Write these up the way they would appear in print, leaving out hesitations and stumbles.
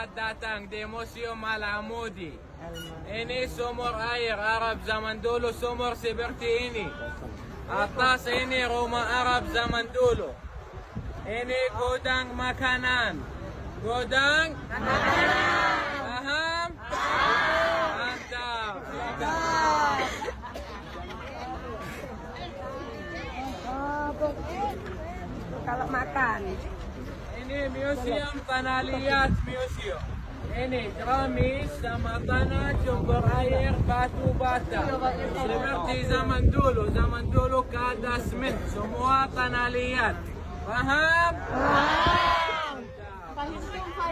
selamat datang di Museum Al-Amudi. Ini sumur air Arab zaman dulu, sumur seperti ini. Atas ini rumah Arab zaman dulu. Ini gudang makanan. Gudang makanan. Paham? Mantap. Kalau makan. Ini museum tanah liat museum. Ini Tramis sama tanah, sumber air, batu bata. Seperti zaman dulu kada semen, semua tanah liat. Paham?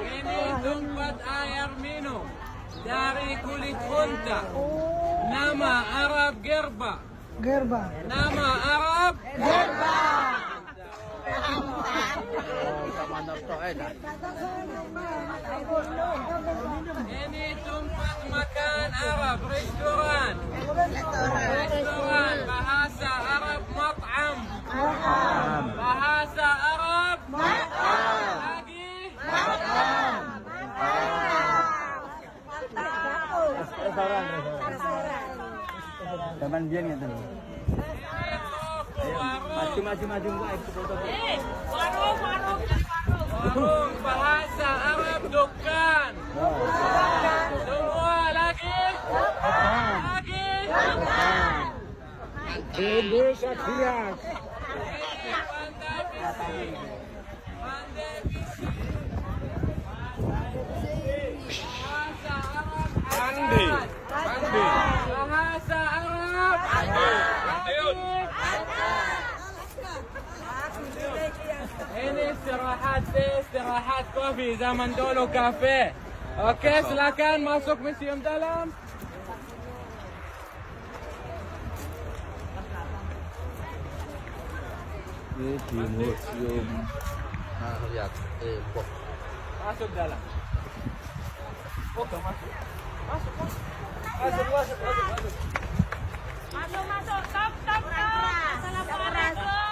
Ini tempat air minum dari kulit unta. Nama Arab gerba. Nama Arab gerba. Ini tempat makan Arab, restoran. Bahasa Arab mat'am. Bahasa Arab mat'am. Lagi mat'am. Zaman dia nih tuh. Maju Warung bahasa Arab dukan. Semua lagi. Indonesia kias. Pandi. Bahasa Arab. Ini istirahat kopi zaman dulu kafe. Oke, silakan masuk museum dalam. Ini di museum. Nah, lihat. Masuk dalam. Oke, masuk. Masuk. Stop. Assalamualaikum.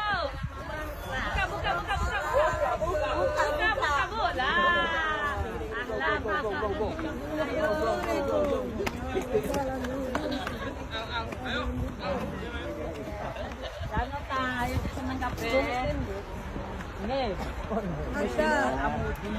Buka, Bu. Lah. Ano tayo sa mga kape? Ini. Ada. Amudi.